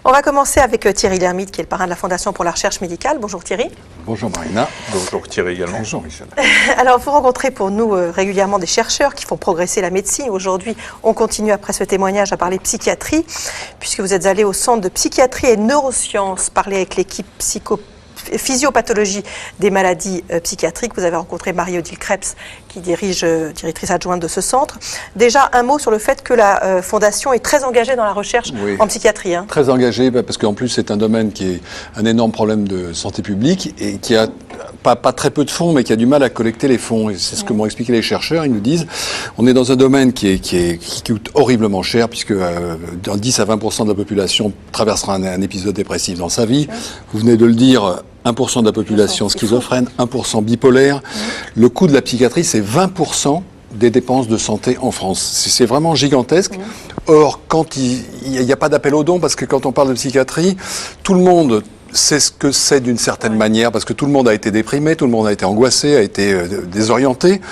On va commencer avec Thierry Lhermitte, qui est le parrain de la Fondation pour la recherche médicale. Bonjour Thierry. Bonjour Marina. Bonjour Thierry également. Bonjour Michel. Alors, vous rencontrez pour nous régulièrement des chercheurs qui font progresser la médecine. Aujourd'hui, on continue après ce témoignage à parler psychiatrie, puisque vous êtes allé au centre de psychiatrie et neurosciences, parler avec l'équipe physiopathologie des maladies psychiatriques. Vous avez rencontré Marie-Odile Krebs, qui directrice adjointe de ce centre. Déjà, un mot sur le fait que la Fondation est très engagée dans la recherche en psychiatrie. Très engagée, parce qu'en plus, c'est un domaine qui est un énorme problème de santé publique et qui a pas très peu de fonds, mais qui a du mal à collecter les fonds. Et c'est ce que m'ont expliqué les chercheurs. Ils nous disent, on est dans un domaine qui coûte horriblement cher, puisque 10 à 20% de la population traversera un épisode dépressif dans sa vie. Vous venez de le dire, 1% de la population schizophrène, 1% bipolaire. Le coût de la psychiatrie, c'est 20% des dépenses de santé en France. C'est vraiment gigantesque. Or, quand il n'y a pas d'appel aux dons, parce que quand on parle de psychiatrie, tout le monde sait ce que c'est d'une certaine manière, parce que tout le monde a été déprimé, tout le monde a été angoissé, a été désorienté.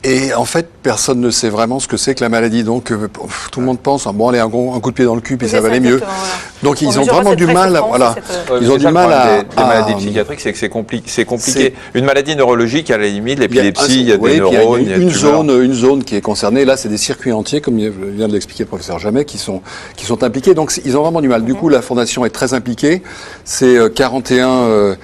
Et en fait, personne ne sait vraiment ce que c'est que la maladie. Donc, tout le monde pense, bon, allez, un coup de pied dans le cul, puis ça va aller mieux. Voilà. Donc, ils ont vraiment du mal, ils ont du mal des maladies psychiatriques, c'est que c'est compliqué. Une maladie neurologique, à la limite, l'épilepsie, il y a des neurones, il y a une zone qui est concernée. Là, c'est des circuits entiers, comme vient de l'expliquer le professeur Jamet, qui sont impliqués. Donc, ils ont vraiment du mal. Du coup, la Fondation est très impliquée. C'est 41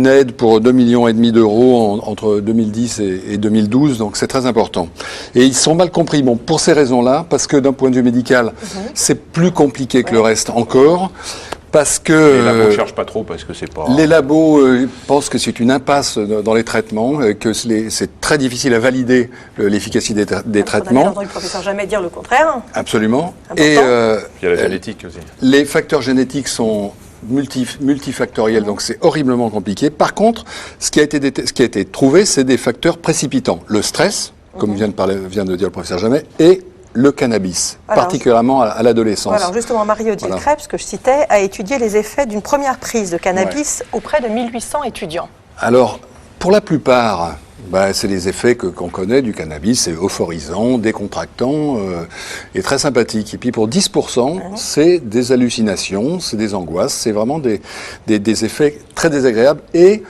aides pour 2,5 millions d'euros entre 2010 et 2012. Donc c'est très important. Et ils sont mal compris. Bon, pour ces raisons-là, parce que d'un point de vue médical, c'est plus compliqué que le reste encore. Parce que les labos ne cherchent pas trop, parce que c'est pas... Les labos pensent que c'est une impasse dans les traitements, que c'est très difficile à valider l'efficacité des traitements. On a entendu le professeur Jamet dire le contraire. Absolument. Important. Et il y a la génétique aussi. Les facteurs génétiques sont multifactoriel, donc c'est horriblement compliqué. Par contre, ce qui a été trouvé, c'est des facteurs précipitants. Le stress, comme vient de dire le professeur Jamet, et le cannabis, particulièrement à l'adolescence. Alors justement, Marie-Odile Krebs, que je citais, a étudié les effets d'une première prise de cannabis auprès de 1800 étudiants. Alors, pour la plupart... c'est les effets qu'on connaît du cannabis, c'est euphorisant, décontractant et très sympathique. Et puis pour 10%, c'est des hallucinations, c'est des angoisses, c'est vraiment des effets très désagréables. Et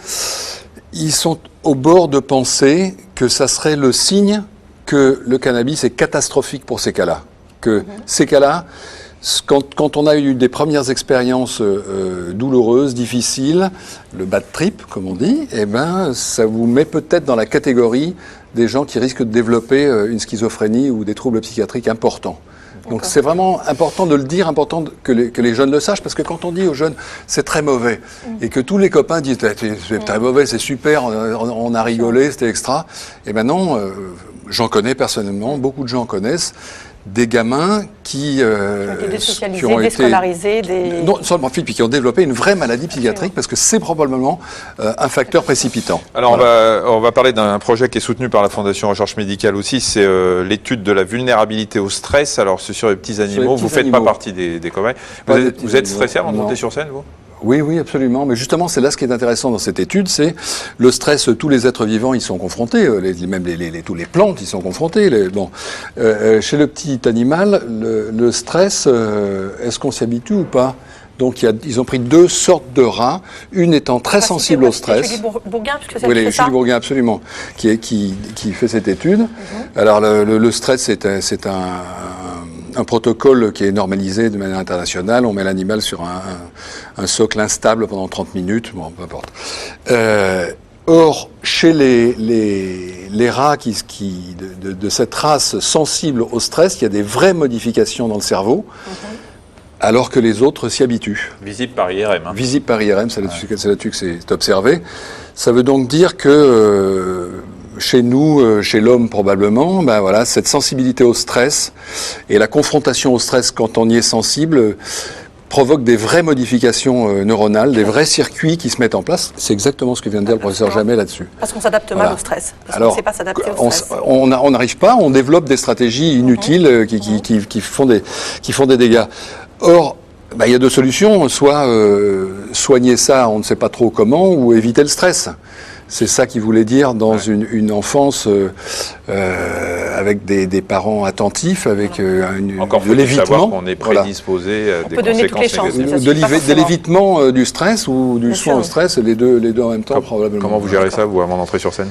ils sont au bord de penser que ça serait le signe que le cannabis est catastrophique pour ces cas-là. Que ces cas-là, quand on a eu des premières expériences douloureuses, difficiles, le bad trip, comme on dit, ça vous met peut-être dans la catégorie des gens qui risquent de développer une schizophrénie ou des troubles psychiatriques importants. Donc c'est vraiment important de le dire, important que les jeunes le sachent, parce que quand on dit aux jeunes c'est très mauvais, et que tous les copains disent c'est très mauvais, c'est super, on a rigolé, c'était extra, non, j'en connais personnellement, beaucoup de gens connaissent, des gamins qui ont été désocialisés, déscolarisés, non seulement puis qui ont développé une vraie maladie psychiatrique, parce que c'est probablement un facteur précipitant. Alors on va parler d'un projet qui est soutenu par la Fondation Recherche Médicale aussi, c'est l'étude de la vulnérabilité au stress. Alors c'est sur les petits animaux, vous ne faites pas partie des cobayes. Vous êtes stressé avant de monter sur scène, vous ? Oui, absolument. Mais justement, c'est là ce qui est intéressant dans cette étude, c'est le stress. Tous les êtres vivants y sont confrontés, même tous les plantes y sont confrontés. Chez le petit animal, le stress, est-ce qu'on s'y habitue ou pas ? Donc ils ont pris deux sortes de rats, une étant très sensible au stress. Julie Bourguin, puisque c'est Julie Bourguin, absolument, qui fait cette étude. Alors le stress, c'est un protocole qui est normalisé de manière internationale. On met l'animal sur un socle instable pendant 30 minutes, bon, peu importe. Or, chez les rats de cette race sensible au stress, il y a des vraies modifications dans le cerveau, alors que les autres s'y habituent. Visible par IRM. Visible par IRM, c'est là-dessus que c'est observé. Ça veut donc dire que... chez nous, chez l'homme probablement, cette sensibilité au stress et la confrontation au stress quand on y est sensible provoque des vraies modifications neuronales, des vrais circuits qui se mettent en place. C'est exactement ce que vient de dire le professeur Jamet là-dessus. Parce qu'on s'adapte mal au stress. Parce qu'on ne sait pas s'adapter au stress. On n'arrive pas, on développe des stratégies inutiles qui font des dégâts. Or, il y a deux solutions, soit soigner ça, on ne sait pas trop comment, ou éviter le stress. C'est ça qu'il voulait dire dans une enfance avec des parents attentifs, avec de l'évitement. On est prédisposé à des conséquences négatives. De l'évitement du stress ou du soin au stress, les deux en même temps probablement. Comment vous gérez ça, vous, avant d'entrer sur scène?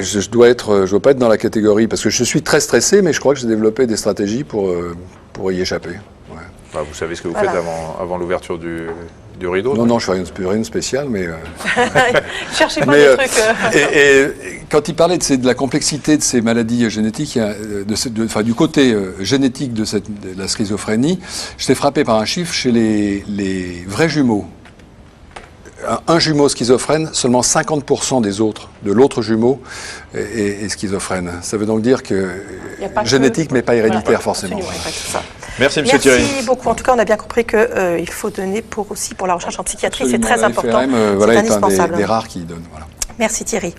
Je dois pas être dans la catégorie, parce que je suis très stressé, mais je crois que j'ai développé des stratégies pour y échapper. Ouais. Vous savez ce que vous faites avant l'ouverture du rideau? Non, je ne fais rien de spécial, mais... Cherchez pas des trucs... Et quand il parlait de la complexité de ces maladies génétiques, du côté génétique de la schizophrénie, j'étais frappé par un chiffre chez les vrais jumeaux. Un jumeau schizophrène, seulement 50% de l'autre jumeau est schizophrène. Ça veut donc dire que génétique, mais pas héréditaire forcément. Merci, M. Thierry. Merci beaucoup. En tout cas, on a bien compris qu'il faut donner aussi pour la recherche en psychiatrie. C'est très important. C'est indispensable. Des rares qui donnent. Voilà. Merci Thierry.